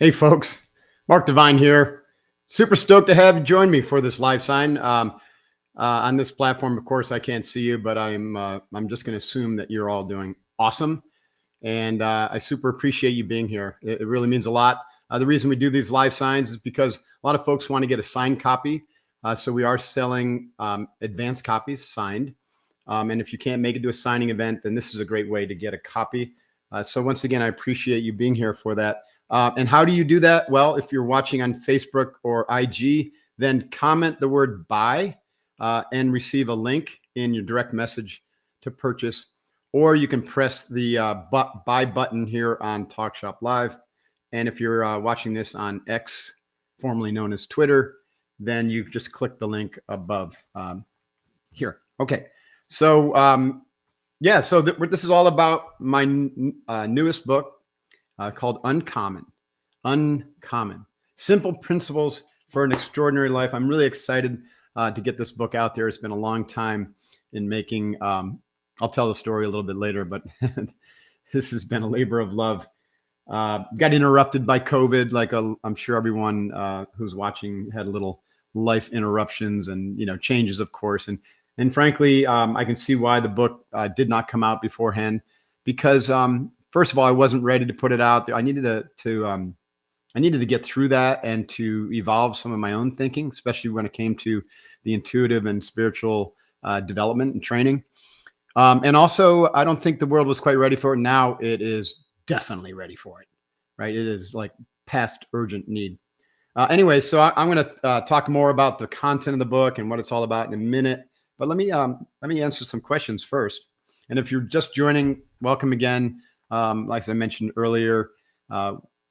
Hey folks, Mark Devine here. Super stoked to have you join me for this live sign. On this platform, of course, I can't see you, but I'm just going to assume that you're all doing awesome. And I super appreciate you being here. It really means a lot. The reason we do these live signs is because a lot of folks want to get a signed copy. So we are selling advanced copies signed. And if you can't make it to a signing event, then this is a great way to get a copy. So once again, I appreciate you being here for that. And how do you do that? Well, if you're watching on Facebook or IG, then comment the word buy and receive a link in your direct message to purchase. Or you can press the buy button here on TalkShop Live. And if you're watching this on X, formerly known as Twitter, then you just click the link above here. Okay. So, so this is all about my newest book. Called Uncommon. Simple Principles for an Extraordinary Life. I'm really excited to get this book out there. It's been a long time in making. I'll tell the story a little bit later, but this has been a labor of love. Got interrupted by COVID, like I'm sure everyone who's watching had a little life interruptions and changes, of course. And frankly, I can see why the book did not come out beforehand, because first of all, I wasn't ready to put it out there. I needed to get through that and to evolve some of my own thinking, especially when it came to the intuitive and spiritual development and training. And also, I don't think the world was quite ready for it. Now it is definitely ready for it, right? It is like past urgent need. Anyway, so I'm going to talk more about the content of the book and what it's all about in a minute. But let me answer some questions first. And if you're just joining, welcome again. Like I mentioned earlier,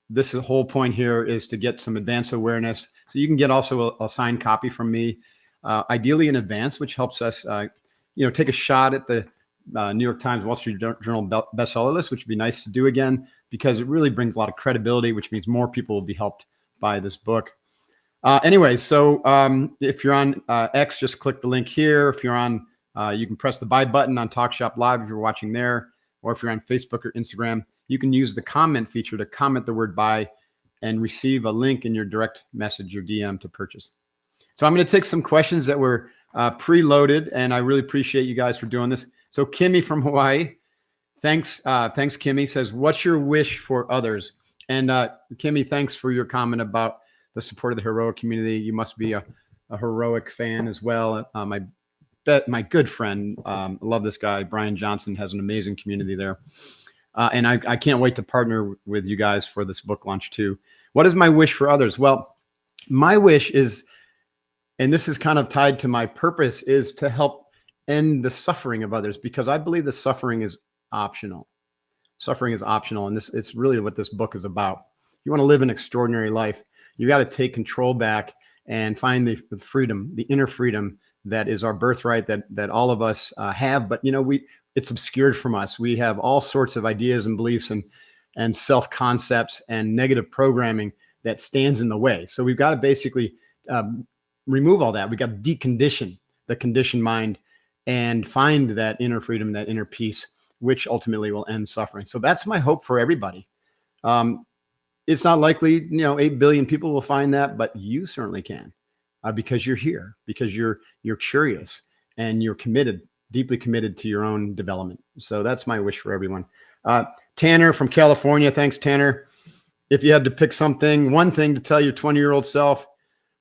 this whole point here is to get some advanced awareness. So you can get also a signed copy from me, ideally in advance, which helps us, take a shot at the New York Times, Wall Street Journal bestseller list, which would be nice to do again, because it really brings a lot of credibility, which means more people will be helped by this book. Anyway, so if you're on X, just click the link here. If you're on, you can press the buy button on TalkShop Live if you're watching there. Or if you're on Facebook or Instagram, you can use the comment feature to comment the word buy and receive a link in your direct message or DM to purchase. So I'm going to take some questions that were preloaded, and I really appreciate you guys for doing this. So Kimmy from Hawaii, thanks Kimmy, says, what's your wish for others? And Kimmy, thanks for your comment about the support of the heroic community. You must be a heroic fan as well. My good friend, I love this guy, Brian Johnson, has an amazing community there. And I can't wait to partner with you guys for this book launch too. What is my wish for others? Well, my wish is, and this is kind of tied to my purpose, is to help end the suffering of others, because I believe the suffering is optional. Suffering is optional. And it's really what this book is about. You want to live an extraordinary life. You got to take control back and find the freedom, the inner freedom that is our birthright, that all of us have, but it's obscured from us. We have all sorts of ideas and beliefs and self-concepts and negative programming that stands in the way. So we've got to basically remove all that. We got to decondition the conditioned mind and find that inner freedom, that inner peace, which ultimately will end suffering. So that's my hope for everybody. It's not likely, 8 billion people will find that, but you certainly can. Because you're here, because you're curious and you're committed, deeply committed to your own development. So that's my wish for everyone. Tanner from California, thanks Tanner. If you had to pick one thing to tell your 20-year-old self,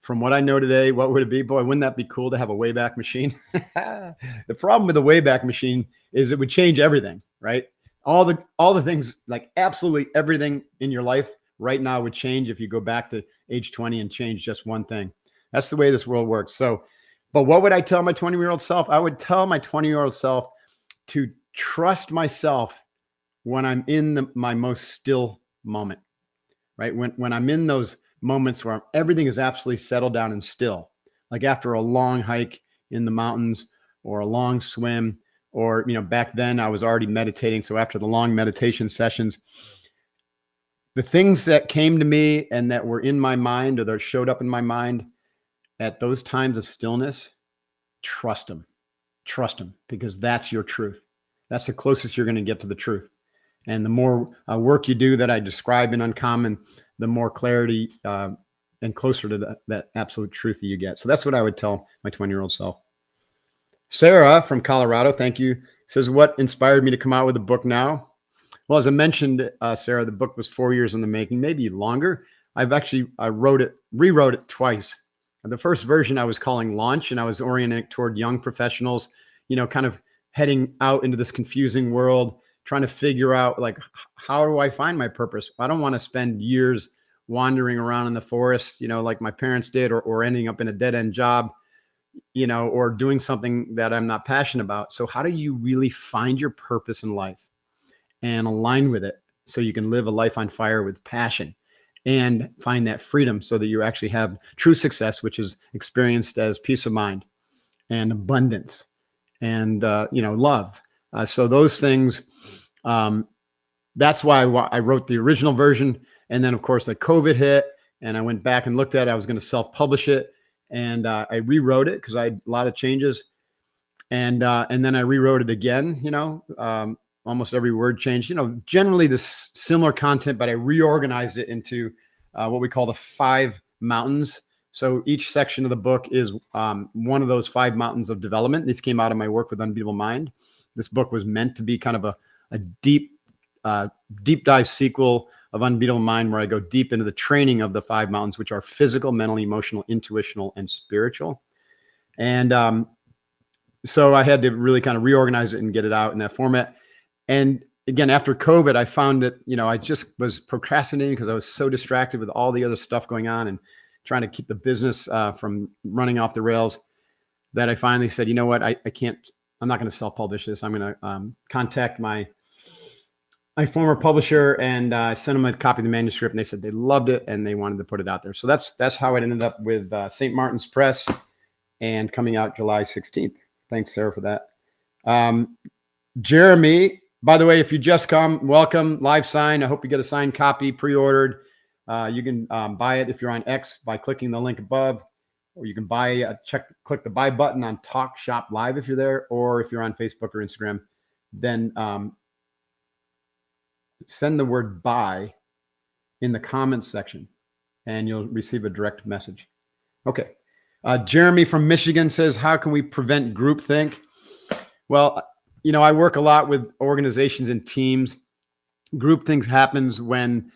from what I know today, what would it be? Boy, wouldn't that be cool to have a Wayback Machine? The problem with the Wayback Machine is it would change everything, right? All the things, like absolutely everything in your life right now would change if you go back to age 20 and change just one thing. That's the way this world works. So, but what would I tell my 20-year-old self? I would tell my 20-year-old self to trust myself when I'm in my most still moment, right? When I'm in those moments where everything is absolutely settled down and still, like after a long hike in the mountains or a long swim, or, back then I was already meditating. So after the long meditation sessions, the things that came to me and that were in my mind or that showed up in my mind, at those times of stillness, trust them, because that's your truth. That's the closest you're going to get to the truth. And the more work you do that I describe in Uncommon, the more clarity and closer to that absolute truth that you get. So that's what I would tell my 20-year-old self. Sarah from Colorado, thank you, says, what inspired me to come out with a book now? Well, as I mentioned, Sarah, the book was 4 years in the making, maybe longer. I've actually rewrote it twice. The first version I was calling Launch, and I was orienting toward young professionals, kind of heading out into this confusing world, trying to figure out, like, how do I find my purpose? I don't want to spend years wandering around in the forest, like my parents did, or ending up in a dead-end job, or doing something that I'm not passionate about. So how do you really find your purpose in life and align with it so you can live a life on fire with passion and find that freedom so that you actually have true success, which is experienced as peace of mind and abundance and, love. So those things, that's why I wrote the original version. And then, of course, like COVID hit and I went back and looked at it. I was going to self-publish it. And I rewrote it because I had a lot of changes. And then I rewrote it again, almost every word changed, generally this similar content, but I reorganized it into what we call the 5 mountains. So each section of the book is one of those 5 mountains of development. These came out of my work with Unbeatable Mind. This book was meant to be kind of a deep dive sequel of Unbeatable Mind, where I go deep into the training of the 5 mountains, which are physical, mental, emotional, intuitional, and spiritual. And so I had to really kind of reorganize it and get it out in that format. And again, after COVID, I found that, I just was procrastinating because I was so distracted with all the other stuff going on and trying to keep the business from running off the rails, that I finally said, you know what, I'm not going to self-publish this. I'm going to contact my former publisher, and I sent them a copy of the manuscript, and they said they loved it and they wanted to put it out there. So that's how it ended up with St. Martin's Press and coming out July 16th. Thanks, Sarah, for that. Jeremy, by the way, if you just come, welcome, live sign. I hope you get a signed copy pre-ordered. You can buy it if you're on X by clicking the link above, or you can click the buy button on Talk Shop Live if you're there, or if you're on Facebook or Instagram, then send the word buy in the comments section and you'll receive a direct message. Okay. Jeremy from Michigan says, how can we prevent groupthink? Well, I work a lot with organizations and teams. Groupthink happens when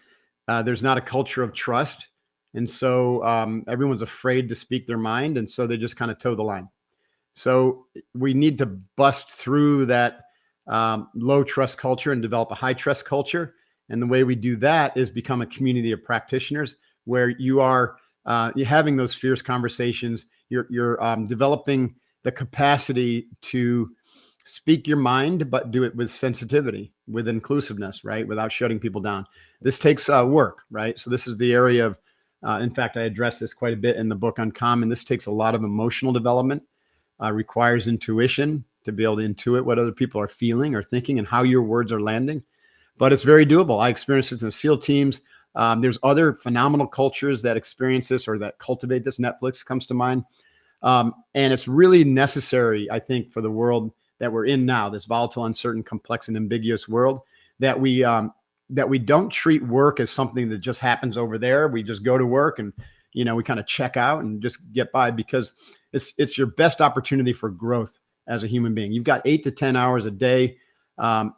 there's not a culture of trust. And so everyone's afraid to speak their mind. And so they just kind of toe the line. So we need to bust through that low trust culture and develop a high trust culture. And the way we do that is become a community of practitioners where you're having those fierce conversations. You're developing the capacity to speak your mind, but do it with sensitivity, with inclusiveness, right? Without shutting people down. This takes work, right? So this is the area of, in fact, I address this quite a bit in the book Uncommon. This takes a lot of emotional development, requires intuition to be able to intuit what other people are feeling or thinking and how your words are landing. But it's very doable. I experienced it in the SEAL teams. There's other phenomenal cultures that experience this or that cultivate this. Netflix comes to mind. And it's really necessary, I think, for the world that we're in now, this volatile, uncertain, complex, and ambiguous world, that we don't treat work as something that just happens over there. We just go to work and, we kind of check out and just get by, because it's your best opportunity for growth as a human being. You've got 8 to 10 hours a day.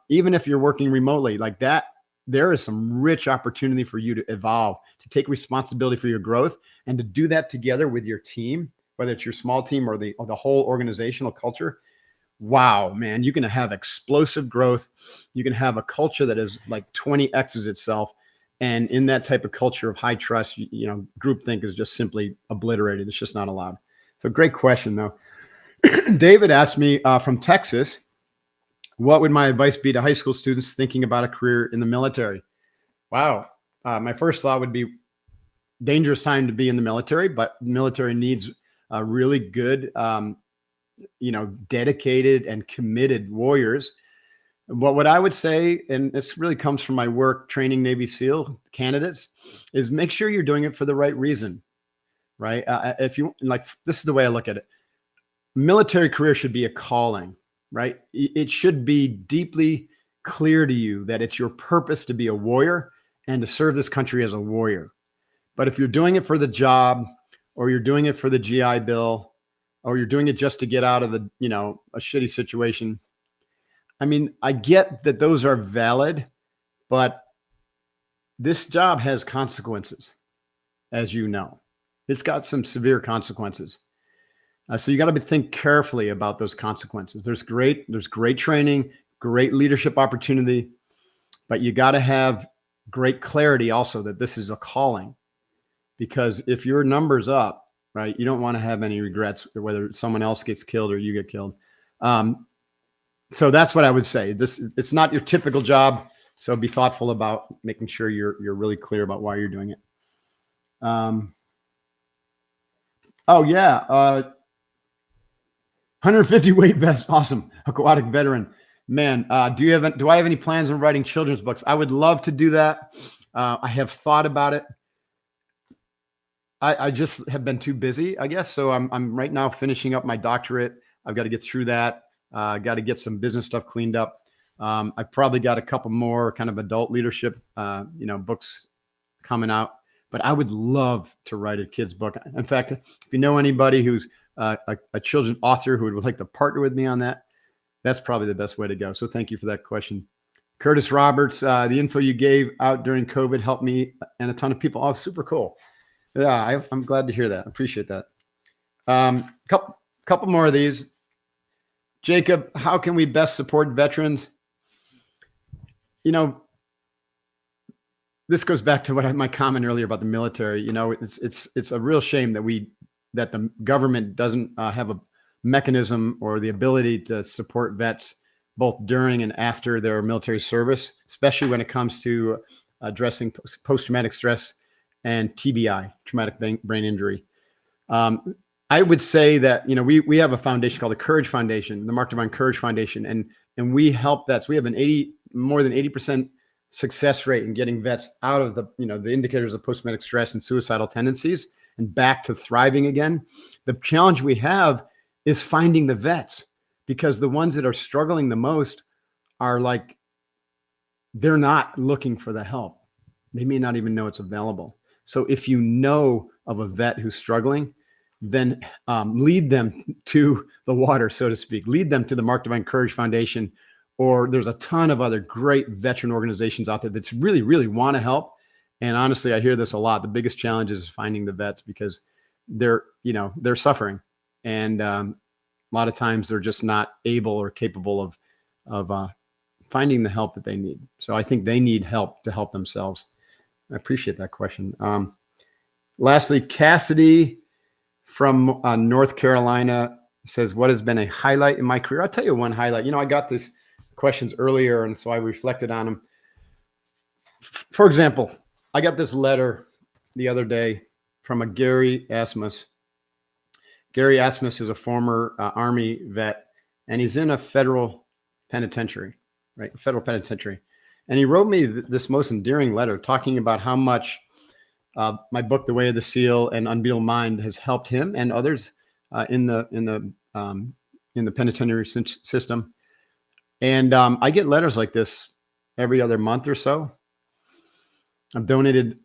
Even if you're working remotely like that, there is some rich opportunity for you to evolve, to take responsibility for your growth, and to do that together with your team, whether it's your small team or the whole organizational culture. Wow, man, you can have explosive growth. You can have a culture that is like 20x's itself. And in that type of culture of high trust, groupthink is just simply obliterated. It's just not allowed. So great question, though. David asked me from Texas, what would my advice be to high school students thinking about a career in the military? Wow. My first thought would be dangerous time to be in the military, but military needs really good, dedicated and committed warriors. But what I would say, and this really comes from my work training Navy SEAL candidates, is make sure you're doing it for the right reason, right? If you this is the way I look at it. Military career should be a calling, right? It should be deeply clear to you that it's your purpose to be a warrior and to serve this country as a warrior. But if you're doing it for the job, or you're doing it for the GI Bill, or you're doing it just to get out of the, a shitty situation, I mean, I get that those are valid, but this job has consequences, as you know. It's got some severe consequences. So you got to think carefully about those consequences. There's great training, great leadership opportunity, but you got to have great clarity also that this is a calling. Because if your number's up, right, you don't want to have any regrets, whether someone else gets killed or you get killed. So that's what I would say. It's not your typical job. So be thoughtful about making sure you're really clear about why you're doing it. Oh yeah, 150 weight vest, awesome. Aquatic veteran, man. Do I have any plans on writing children's books? I would love to do that. I have thought about it. I just have been too busy, I guess. So I'm right now finishing up my doctorate. I've got to get through that. Got to get some business stuff cleaned up. I've probably got a couple more kind of adult leadership, books coming out. But I would love to write a kid's book. In fact, if you know anybody who's a children's author who would like to partner with me on that, that's probably the best way to go. So thank you for that question. Curtis Roberts, the info you gave out during COVID helped me and a ton of people. Oh, super cool. Yeah, I'm glad to hear that. I appreciate that. Couple more of these. Jacob, how can we best support veterans? This goes back to my comment earlier about the military. It's a real shame that the government doesn't have a mechanism or the ability to support vets both during and after their military service, especially when it comes to addressing post-traumatic stress and TBI, traumatic brain injury. I would say that, we have a foundation called the Courage Foundation, the Mark Divine Courage Foundation, and we help vets. We have more than 80% success rate in getting vets out of the indicators of post-traumatic stress and suicidal tendencies and back to thriving again. The challenge we have is finding the vets, because the ones that are struggling the most are they're not looking for the help. They may not even know it's available. So if you know of a vet who's struggling, then lead them to the water, so to speak. Lead them to the Mark Divine Courage Foundation, or there's a ton of other great veteran organizations out there that really, really want to help. And honestly, I hear this a lot. The biggest challenge is finding the vets, because they're suffering. And a lot of times they're just not able or capable of finding the help that they need. So I think they need help to help themselves. I appreciate that question. Lastly, Cassidy from North Carolina says, what has been a highlight in my career? I'll tell you one highlight. I got these questions earlier, and so I reflected on them. For example, I got this letter the other day from a Gary Asmus. Gary Asmus is a former Army vet, and he's in a federal penitentiary, right? A federal penitentiary. And he wrote me this most endearing letter talking about how much my book, The Way of the SEAL and Unbeatable Mind, has helped him and others in the penitentiary system. And I get letters like this every other month or so. I've donated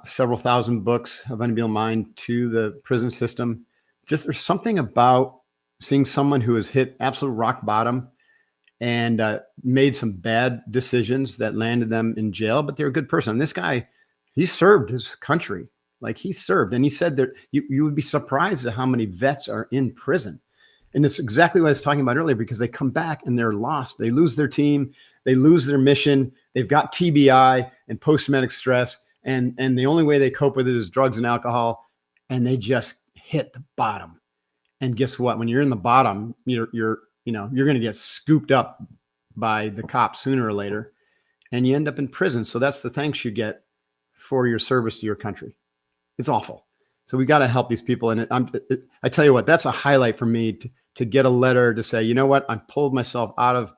several thousand books of Unbeatable Mind to the prison system. Just there's something about seeing someone who has hit absolute rock bottom and made some bad decisions that landed them in jail, but they're a good person. And this guy, he served his country. He served. And he said that you would be surprised at how many vets are in prison. And it's exactly what I was talking about earlier, because they come back and they're lost. They lose their team. They lose their mission. They've got TBI and post-traumatic stress. And the only way they cope with it is drugs and alcohol. And they just hit the bottom. And guess what? When you're in the bottom, you're going to get scooped up by the cops sooner or later, and you end up in prison. So that's the thanks you get for your service to your country. It's awful. So we got to help these people. And I tell you what, that's a highlight for me to get a letter to say, you know what? I pulled myself out of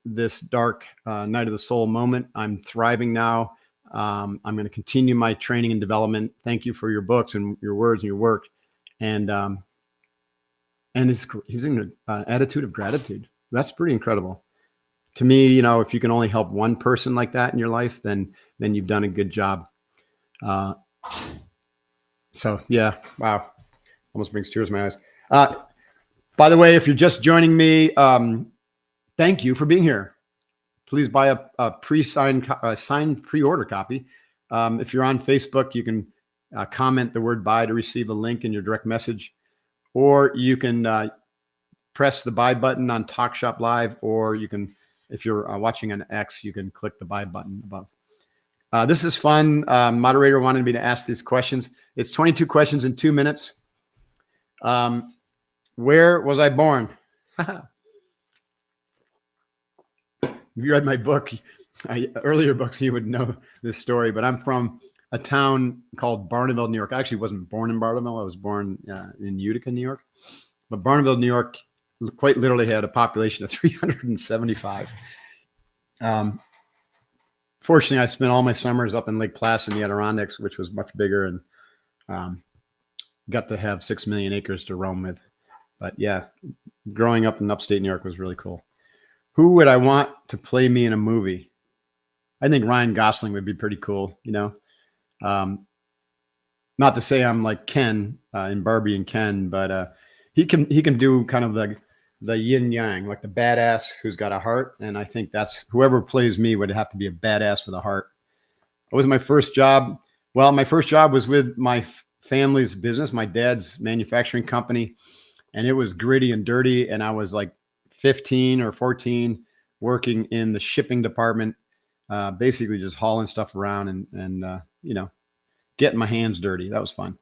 this dark night of the soul moment. I'm thriving now. I'm going to continue my training and development. Thank you for your books and your words and your work. And he's in an attitude of gratitude. That's pretty incredible. to me, you know, if you can only help one person like that in your life, then you've done a good job. So yeah, wow, almost brings tears to my eyes. By the way, if you're just joining me, thank you for being here. Please buy a signed pre-order copy. If you're on Facebook, you can comment the word buy to receive a link in your direct message, or you can press the buy button on TalkShop Live, or you can, if you're watching on X, you can click the buy button above. This is fun. Moderator wanted me to ask these questions. It's 22 questions in 2 minutes. Where was I born? If you read my book, earlier books, you would know this story, but I'm from a town called Barneveld, New York. I actually wasn't born in Barneveld. I was born in Utica, New York. But Barneveld, New York, quite literally had a population of 375. Fortunately, I spent all my summers up in Lake Placid in the Adirondacks, which was much bigger, and got to have 6 million acres to roam with. But yeah, growing up in upstate New York was really cool. Who would I want to play me in a movie? I think Ryan Gosling would be pretty cool, you know. Not to say I'm like Ken in Barbie and Ken, but he can do kind of the yin yang, like the badass who's got a heart. And I think that's whoever plays me would have to be a badass with a heart. What was my first job? Well, my first job was with my family's business, my dad's manufacturing company, and it was gritty and dirty. And I was like 15 or 14 working in the shipping department, basically just hauling stuff around and you know, getting my hands dirty. That was fun.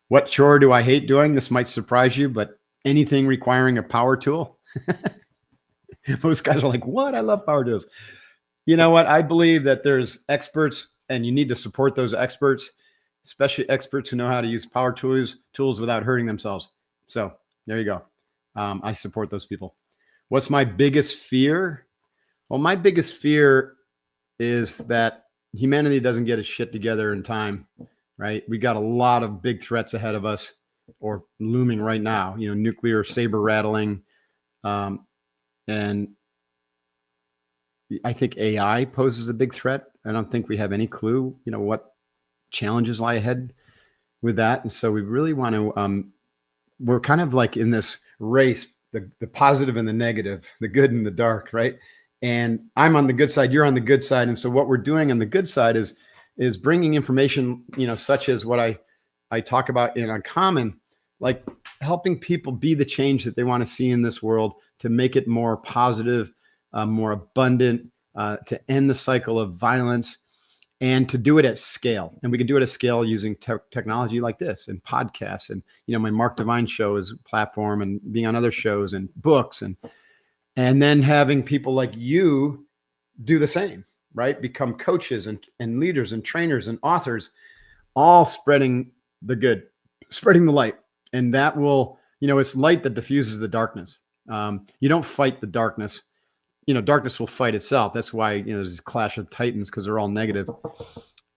What chore do I hate doing? This might surprise you, but anything requiring a power tool. Most guys are like, what? I love power tools. You know what? I believe that there's experts and you need to support those experts, especially experts who know how to use power tools without hurting themselves. So there you go. I support those people. What's my biggest fear? Well, my biggest fear is that humanity doesn't get its shit together in time, right? We got a lot of big threats ahead of us or looming right now, you know, nuclear saber rattling. And I think AI poses a big threat. I don't think we have any clue, you know, what challenges lie ahead with that. And so we really want to, we're kind of like in this race, the positive and the negative, the good and the dark, right? And I'm on the good side, you're on the good side. And so what we're doing on the good side is bringing information, you know, such as what I talk about in Uncommon, like helping people be the change that they want to see in this world, to make it more positive, more abundant, to end the cycle of violence, and to do it at scale. And we can do it at scale using technology like this and podcasts. And, you know, my Mark Divine show is a platform, and being on other shows and books, and then having people like you do the same, right? Become coaches and leaders and trainers and authors, all spreading the good, spreading the light. And that will, you know, it's light that diffuses the darkness. You don't fight the darkness. You know, darkness will fight itself. That's why, you know, there's a clash of titans, because they're all negative.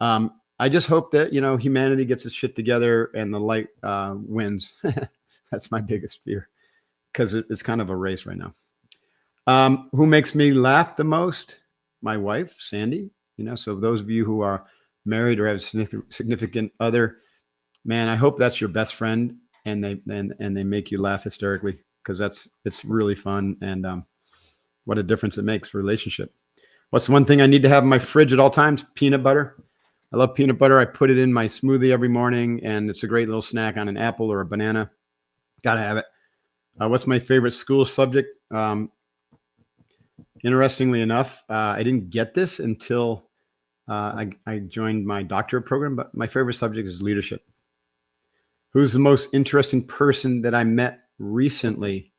I just hope that, you know, humanity gets its shit together and the light wins. That's my biggest fear, because it's kind of a race right now. Who makes me laugh the most? My wife, Sandy. You know, so those of you who are married or have a significant other, man, I hope that's your best friend, and they make you laugh hysterically, because it's really fun, and what a difference it makes for a relationship. What's the one thing I need to have in my fridge at all times? Peanut butter. I love peanut butter. I put it in my smoothie every morning, and it's a great little snack on an apple or a banana. Gotta have it. What's my favorite school subject? Interestingly enough, I didn't get this until I joined my doctorate program, but my favorite subject is leadership. Who's the most interesting person that I met recently?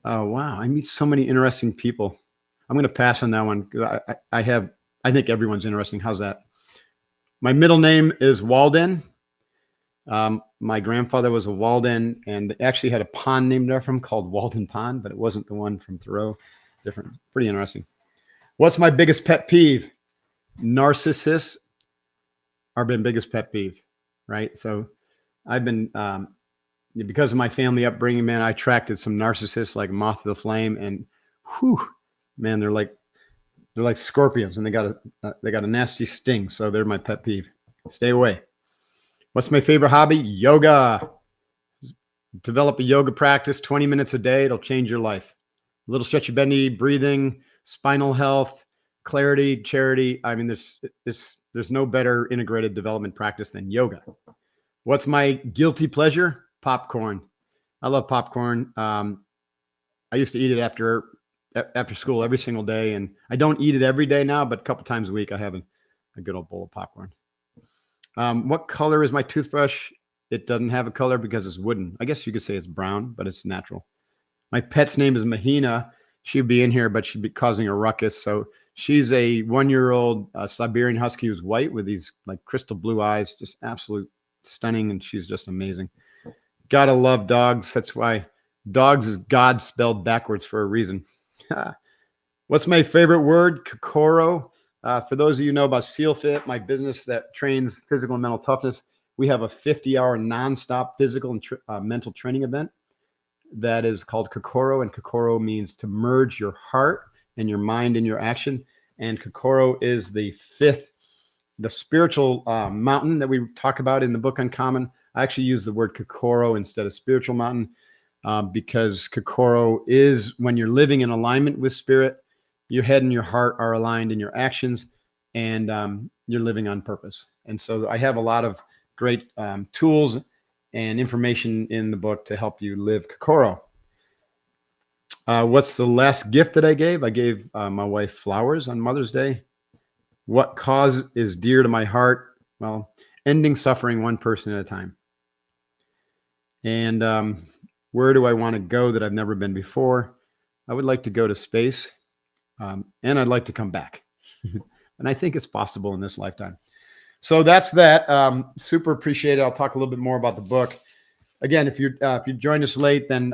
Oh, wow. I meet so many interesting people. I'm going to pass on that one, because I think everyone's interesting. How's that? My middle name is Walden. My grandfather was a Walden, and they actually had a pond named after him called Walden Pond, but it wasn't the one from Thoreau. Different. Pretty interesting. What's my biggest pet peeve? Narcissists are my biggest pet peeve, right? So I've been, because of my family upbringing, man, I attracted some narcissists like moth to the flame, and whew, Man, they're like scorpions, and they got a nasty sting. So they're my pet peeve. Stay away. What's my favorite hobby? Yoga. Develop a yoga practice, 20 minutes a day. It'll change your life. A little stretchy bendy, breathing, spinal health, clarity, charity. I mean, there's no better integrated development practice than yoga. What's my guilty pleasure? Popcorn. I love popcorn. I used to eat it after school every single day, and I don't eat it every day now, but a couple times a week I have a good old bowl of popcorn. What color is my toothbrush? It doesn't have a color because it's wooden. I guess you could say it's brown, but it's natural. My pet's name is Mahina. She'd be in here, but she'd be causing a ruckus. So she's a 1-year-old Siberian Husky who's white with these like crystal blue eyes, just absolute stunning, and she's just amazing. Gotta love dogs. That's why dogs is God spelled backwards for a reason. What's my favorite word? Kokoro. For those of you who know about SEALFIT, my business that trains physical and mental toughness, we have a 50-hour nonstop physical and mental training event that is called Kokoro, and Kokoro means to merge your heart and your mind in your action. And Kokoro is the spiritual mountain that we talk about in the book Uncommon. I actually use the word Kokoro instead of spiritual mountain because Kokoro is when you're living in alignment with spirit, your head and your heart are aligned in your actions, and you're living on purpose. And so I have a lot of great tools and information in the book to help you live Kokoro. What's the last gift that I gave? I gave my wife flowers on Mother's Day. What cause is dear to my heart? Well, ending suffering one person at a time. And where do I want to go that I've never been before? I would like to go to space, and I'd like to come back. And I think it's possible in this lifetime. So that's that. Super appreciate it. I'll talk a little bit more about the book. Again, if you joined us late, then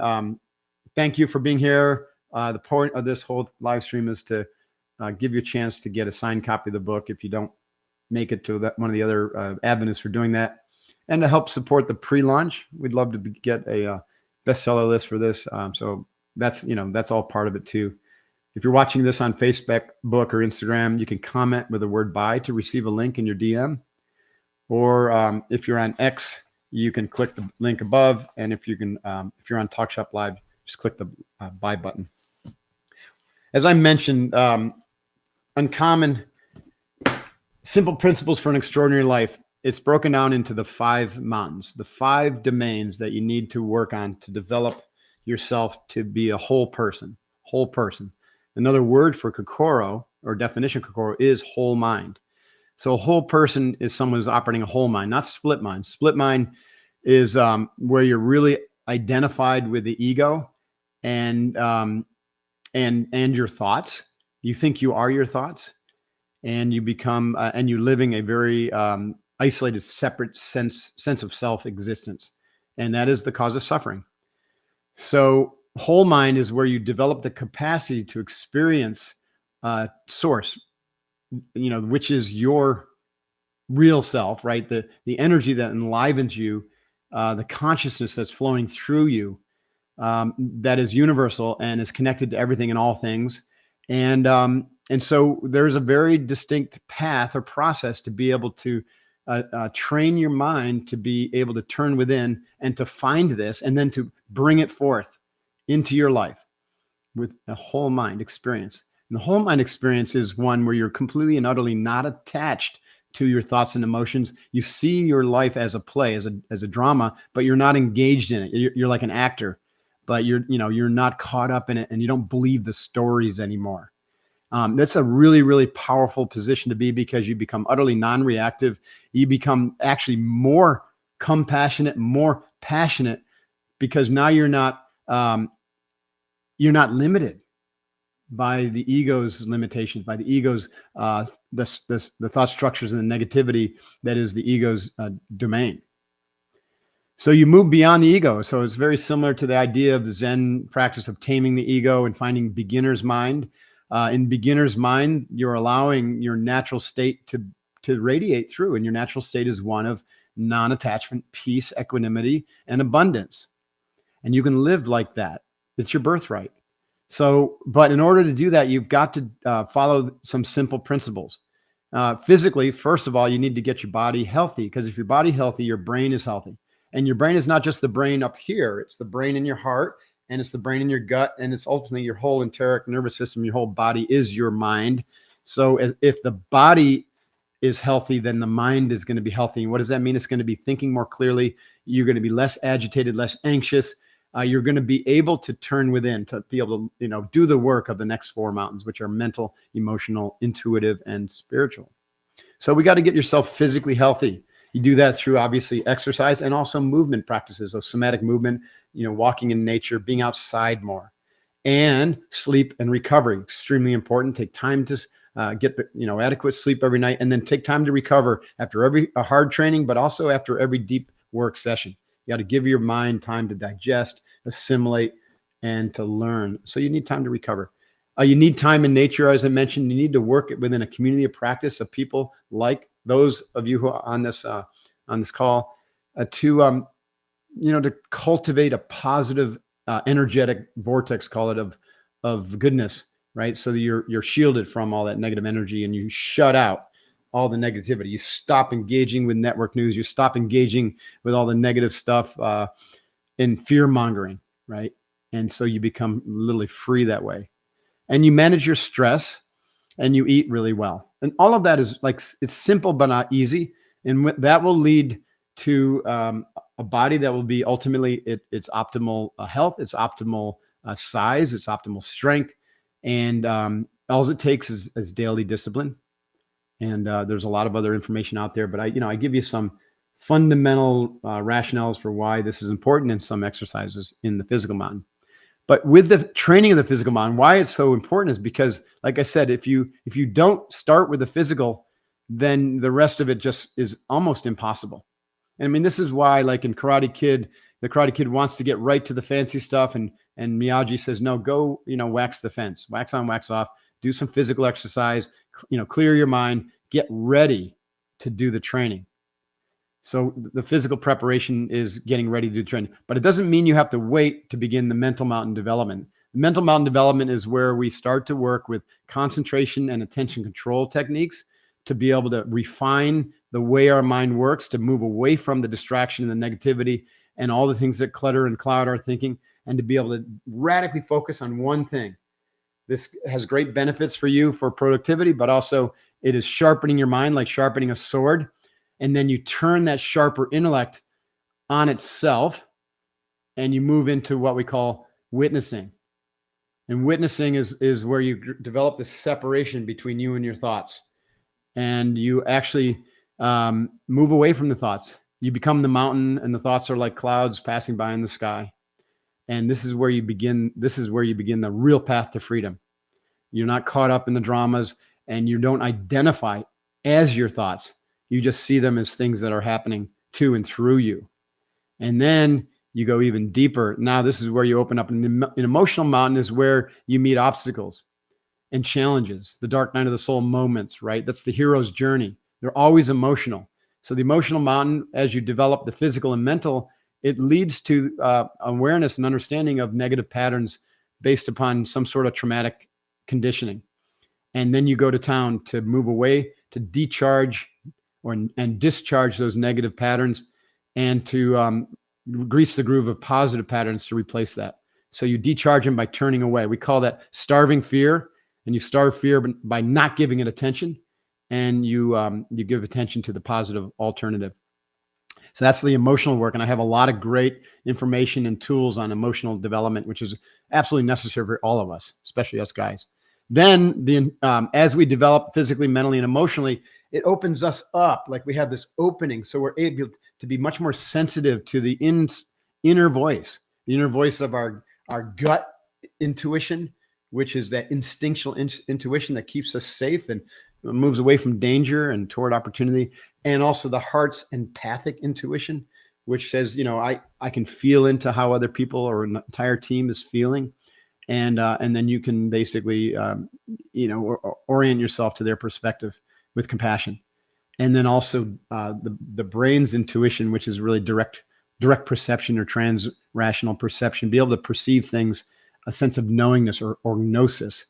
thank you for being here. The point of this whole live stream is to give you a chance to get a signed copy of the book if you don't make it to one of the other avenues for doing that, and to help support the pre-launch. We'd love to get a bestseller list for this. So that's all part of it too. If you're watching this on Facebook or Instagram, you can comment with the word buy to receive a link in your DM. Or if you're on X, you can click the link above. And if you're on TalkShop Live, just click the buy button. As I mentioned, Uncommon Simple Principles for an Extraordinary Life. It's broken down into the 5 mountains, the 5 domains that you need to work on to develop yourself to be a whole person. Another word for Kokoro, or definition of Kokoro, is whole mind. So a whole person is someone who's operating a whole mind, not split mind. Split mind is where you're really identified with the ego and your thoughts. You think you are your thoughts, and you become and you're living a very isolated, separate sense of self existence, and that is the cause of suffering. So whole mind is where you develop the capacity to experience source, which is your real self, right? The energy that enlivens you, the consciousness that's flowing through you, that is universal and is connected to everything and all things. And so there's a very distinct path or process to be able to train your mind to be able to turn within and to find this, and then to bring it forth into your life with a whole mind experience. And the whole mind experience is one where you're completely and utterly not attached to your thoughts and emotions. You see your life as a play, as a drama, but you're not engaged in it. You're like an actor, but you're not caught up in it, and you don't believe the stories anymore. That's a really, really powerful position to be, because you become utterly non-reactive. You become actually more compassionate, more passionate, because now you're not limited by the ego's limitations, by the ego's the thought structures and the negativity that is the ego's domain. So you move beyond the ego. So it's very similar to the idea of the Zen practice of taming the ego and finding beginner's mind. In beginner's mind, you're allowing your natural state to radiate through, and your natural state is one of non-attachment, peace, equanimity, and abundance. And you can live like that. It's your birthright. So, but in order to do that, you've got to follow some simple principles. Physically, first of all, you need to get your body healthy, because if your body healthy, your brain is healthy. And your brain is not just the brain up here, it's the brain in your heart, and it's the brain in your gut, and it's ultimately your whole enteric nervous system. Your whole body is your mind. So if the body is healthy, then the mind is going to be healthy. And what does that mean? It's going to be thinking more clearly. You're going to be less agitated, less anxious. You're going to be able to turn within, to be able to, do the work of the next four mountains, which are mental, emotional, intuitive, and spiritual. So we got to get yourself physically healthy. You do that through obviously exercise and also movement practices, so somatic movement, walking in nature, being outside more, and sleep and recovery. Extremely important. Take time to get the adequate sleep every night, and then take time to recover after a hard training, but also after every deep work session. You got to give your mind time to digest, assimilate, and to learn. So you need time to recover. You need time in nature, as I mentioned. You need to work within a community of practice of people like those of you who are on this call, to cultivate a positive, energetic vortex, call it, of goodness, right? So that you're shielded from all that negative energy, and you shut out all the negativity. You stop engaging with network news. You stop engaging with all the negative stuff in fear mongering, right? And so you become literally free that way. And you manage your stress, and you eat really well. And all of that is it's simple but not easy. And that will lead to a body that will be ultimately its optimal health, its optimal size, its optimal strength. And all it takes is daily discipline. And there's a lot of other information out there, but I give you some fundamental rationales for why this is important, and some exercises in the physical mountain. But with the training of the physical mind, why it's so important is because, like I said, if you don't start with the physical, then the rest of it just is almost impossible. And I mean, this is why, like in Karate Kid, the Karate Kid wants to get right to the fancy stuff, and Miyagi says, no, go, wax the fence, wax on, wax off, do some physical exercise, clear your mind, get ready to do the training. So the physical preparation is getting ready to do training, but it doesn't mean you have to wait to begin the mental mountain development. The mental mountain development is where we start to work with concentration and attention control techniques to be able to refine the way our mind works, to move away from the distraction and the negativity and all the things that clutter and cloud our thinking, and to be able to radically focus on one thing. This has great benefits for you for productivity, but also it is sharpening your mind like sharpening a sword. And then you turn that sharper intellect on itself, and you move into what we call witnessing. And witnessing is where you develop this separation between you and your thoughts. And you actually move away from the thoughts. You become the mountain, and the thoughts are like clouds passing by in the sky. And this is where you begin. This is where you begin the real path to freedom. You're not caught up in the dramas, and you don't identify as your thoughts. You just see them as things that are happening to and through you. And then you go even deeper. Now, this is where you open up. An emotional mountain is where you meet obstacles and challenges, the dark night of the soul moments, right? That's the hero's journey. They're always emotional. So the emotional mountain, as you develop the physical and mental, it leads to awareness and understanding of negative patterns based upon some sort of traumatic conditioning. And then you go to town to move away, to decharge and discharge those negative patterns, and to grease the groove of positive patterns to replace that. So you decharge them by turning away. We call that starving fear, and you starve fear by not giving it attention, and you give attention to the positive alternative. So that's the emotional work, and I have a lot of great information and tools on emotional development, which is absolutely necessary for all of us, especially us guys. Then as we develop physically, mentally, and emotionally, it opens us up. Like we have this opening, so we're able to be much more sensitive to the inner voice, of our gut intuition, which is that instinctual intuition that keeps us safe and moves away from danger and toward opportunity. And also the heart's empathic intuition, which says, I can feel into how other people or an entire team is feeling. And then you can basically, orient yourself to their perspective with compassion. And then also the brain's intuition, which is really direct perception or trans-rational perception, be able to perceive things a sense of knowingness or gnosis.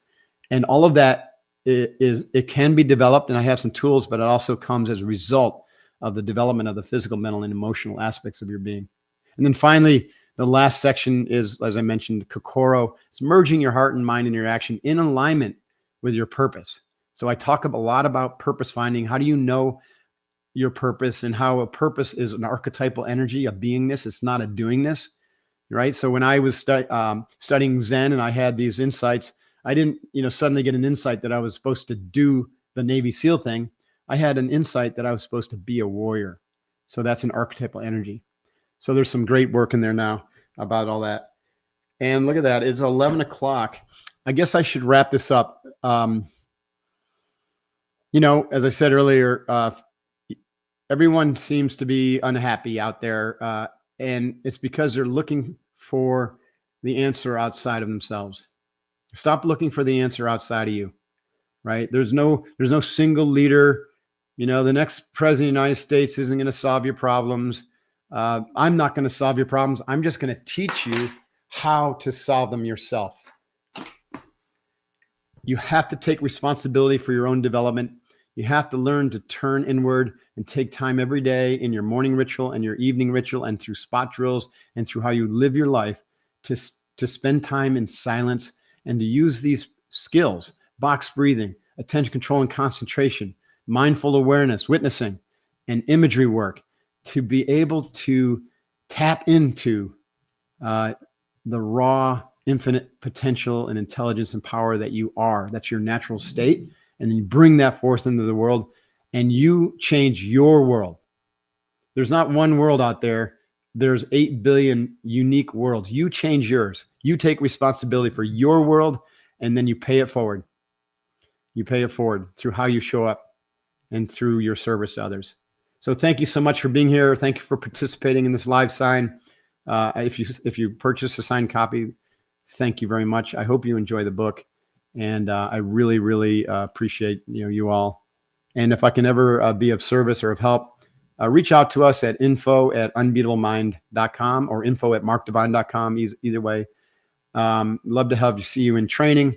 And all of that it can be developed, and I have some tools, but it also comes as a result of the development of the physical, mental, and emotional aspects of your being. And then finally, the last section is, as I mentioned, Kokoro. It's merging your heart and mind and your action in alignment with your purpose. So I talk a lot about purpose finding. How do you know your purpose, and how a purpose is an archetypal energy, a beingness. It's not a doingness, right? So when I was studying Zen and I had these insights, I didn't, suddenly get an insight that I was supposed to do the Navy SEAL thing. I had an insight that I was supposed to be a warrior. So that's an archetypal energy. So there's some great work in there now about all that. And look at that. It's 11 o'clock. I guess I should wrap this up. As I said earlier, everyone seems to be unhappy out there. And it's because they're looking for the answer outside of themselves. Stop looking for the answer outside of you, right? There's no single leader. The next president of the United States isn't going to solve your problems. I'm not going to solve your problems. I'm just going to teach you how to solve them yourself. You have to take responsibility for your own development. You have to learn to turn inward and take time every day in your morning ritual and your evening ritual and through spot drills and through how you live your life to spend time in silence and to use these skills, box breathing, attention control and concentration, mindful awareness, witnessing, and imagery work to be able to tap into the raw, infinite potential and intelligence and power that you are. That's your natural state. And then you bring that forth into the world and you change your world. There's not one world out there. There's 8 billion unique worlds. You change yours. You take responsibility for your world, and then you pay it forward. You pay it forward through how you show up and through your service to others. So thank you so much for being here. Thank you for participating in this live sign. If you purchase a signed copy, thank you very much. I hope you enjoy the book. And I really, really appreciate you all. And if I can ever be of service or of help, reach out to us at info@unbeatablemind.com or info@markdivine.com. Either way, love to see you in training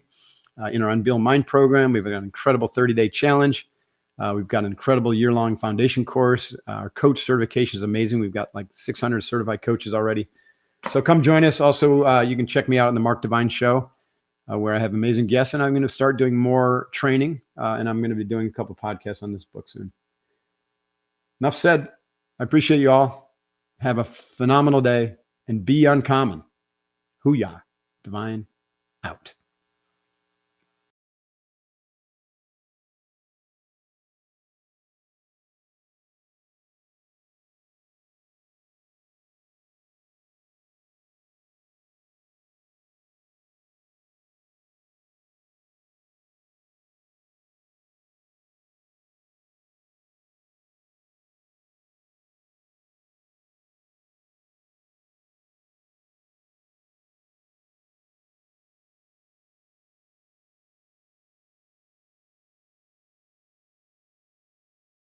in our Unbeatable Mind program. We've got an incredible 30-day challenge. We've got an incredible year-long foundation course. Our coach certification is amazing. We've got like 600 certified coaches already. So come join us. Also, you can check me out on the Mark Divine Show, where I have amazing guests, and I'm going to start doing more training, and I'm going to be doing a couple podcasts on this book soon. Enough said. I appreciate you all. Have a phenomenal day and be uncommon. Hoo-yah. Divine out.